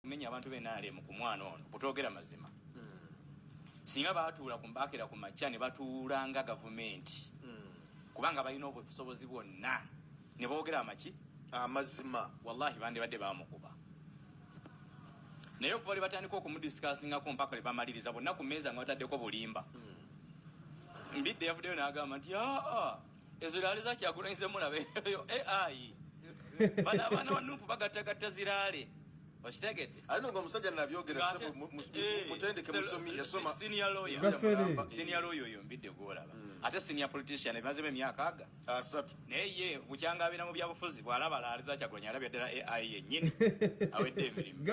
Menya abantu benale mu kumwana ono kutogera mazima. Singa baatuula kumbakira ku machane batuulanga government. Kubanga balina obusobozi bwonna ne boogera amaki amazima wallahi bande badde bamukuba. Naye okuva batandika okumudiscussinga ko mpaka bamaliriza bonna ku meza nga bataddeko bulimba. Mbidde yavuddeyo n'agamba nti eziraale za Kyagulanyi mulabe AI bana wanupu bagattagatta ziraale. Washitegedde alino ngo musajja nabyogera sebo mutendeke musomi yasoma senior lawyer yo mbidde golaba ate senior politician ebaze be myaka aga asatu neye bukyanga abina mu byabufuzi bwalaba laaliza Kyagulanyi alabye ddala AI yennyini awedde emirimu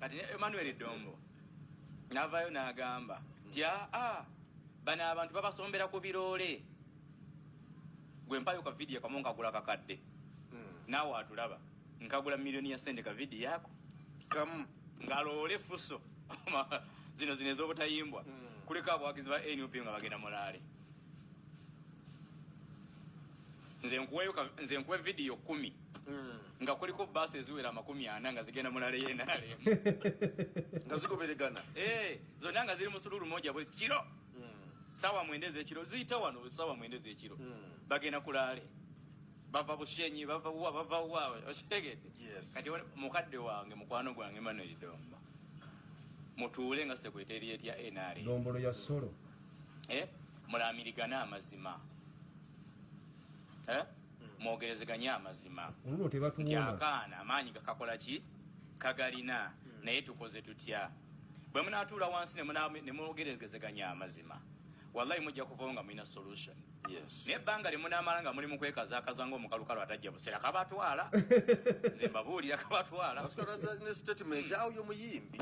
kati Emmanuel Dombo navayo n'agamba nti bana abantu babasombera ku biroole gwe mpayo ka video kamonka gula kakadde nawe atulaba nkagula milioni ya sente ka video yako kam ngalole fuso zino ez'obutayimbwa kuleka abwagizi ba NUP nga bagenda mulale nze nkuwe video 10 nga kuliko basi eziwera 40 nga zigenda mulale yenale nga zikoberegana zonna nga ziri musululu moja bwe kiro sawa mwendeze ekiro ziyita wano sawa mwendeze ekiro bagenda kulale bava bushenyi bava wa oshitegedde kati mukadde wange mukwano gwange Emmanuel Dombo mutuule nga secretariat ya NRA Dombolo ya solo mulamirigana amazima mwogerezeganya amazima uno tebatuwona kyakaana amaanyi gakakola ki kagalina naye tukoze tutya bwe munatuula wansi ne mwogerezeganya amazima wallahi mujja kuvonga mwina solution. Yes. Ne banga limuna amalanga muri mu kwekaza ngo mukalukalo atajja busera kabatwala. Nze mbabulira kabatwala. Asikoraza ne statement awo yo muyimbi.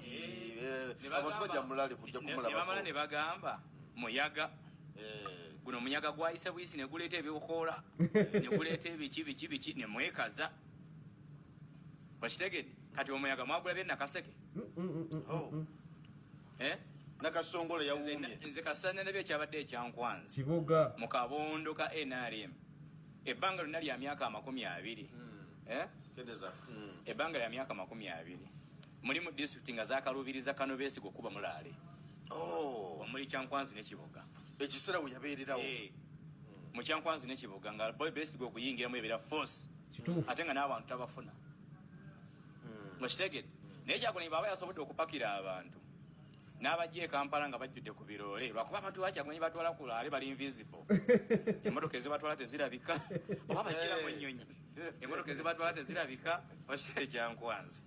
Abantu bajja mulale kujja kumulaba. Ne bamala ne bagamba muyaga. Guno munyaga gwayise buyisi ne guleeta ebyokola. Ne guleeta ebiki ne mwekaza. Washitegedde kati omuyaga mwagulabye nakaseke. Nakasongole ya wumye nze kasana nabyo kyabadde ekyankwanzi kiboga mu kabondo ka NRM ebbanga lina lya myaka 20 kedeza ebbanga lya myaka 20 muri mu district nga zakalubiriza kano besigo kuba mulale omuli kyankwanzi ne kiboga ekisera we yabeererawo mu kyankwanzi ne kiboga nga boy besigo kuyingira mu ebira force ate nga n'abantu tabafuna mushitegedde naye Kyagulanyi baba yasobodde okupakira abantu n'abajje Kampala nga bajjudde ku biroole lwakuba abantu Kyagulanyi batwala kulale bali invisible emmotoka ezibatwala tezirabika oba bajjira mu ennyonyi emmotoka ezibatwala tezirabika okitali kyankwanzi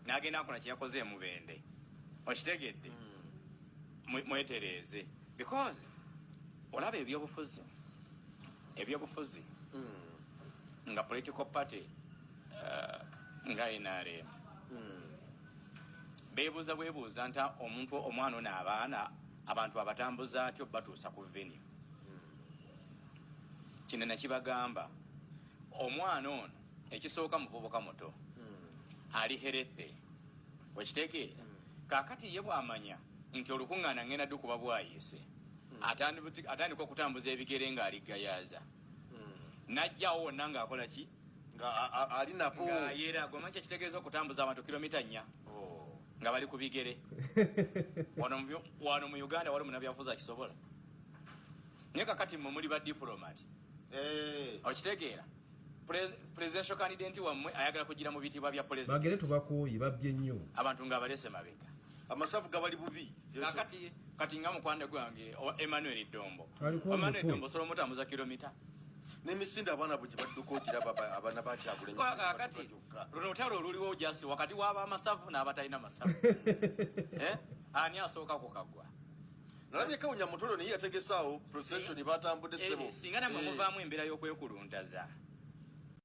n'agenda akola kye yakoze emubende okitegedde mwetereeze because olaba ebyobufuzi nga political party nga NRM bebuza bwebuza nta omuntu omwana n'abaana abantu abatambuza atyo batuusa ku venue kinene kibagamba omwana ono ekisooka muvubuka muto ali herethe wakitegeera kakati ye bwamanya nti olukuŋŋaana ngenda dukuba bwayise atandika okutambuza ebigere ng'aligayaza najjawo wonna ng'akola ki nga ali nabo ng'ayera gwemanyi kitegeeza okutambuza abantu kilomita 4 nga bali ku bigere wano mu Uganda wali munabyafuza akisobola naye kakati mmwe muli ba diplomat okitegeera presidential candidate wammwe ayagala kugira mu bitibwa bya president bagere tubakuyi babye nnyo abantu nga balese mabega amasafu gabali bubi kati nga mukwande gwange Emmanuel Dombo solo mutambuza kilomita n'emisinde abaana bwe badduka ogira abaana ba Kyagulanyi kakati luno olutalo oluliwo jasi wakati waba amasavu n'abatalina masavu ani asooka kukagwa nalabye Kawunya Mutolo naye yategesaawo procession batambudde ssebo singa namwe muvaamu embeera y'okwekuluntaza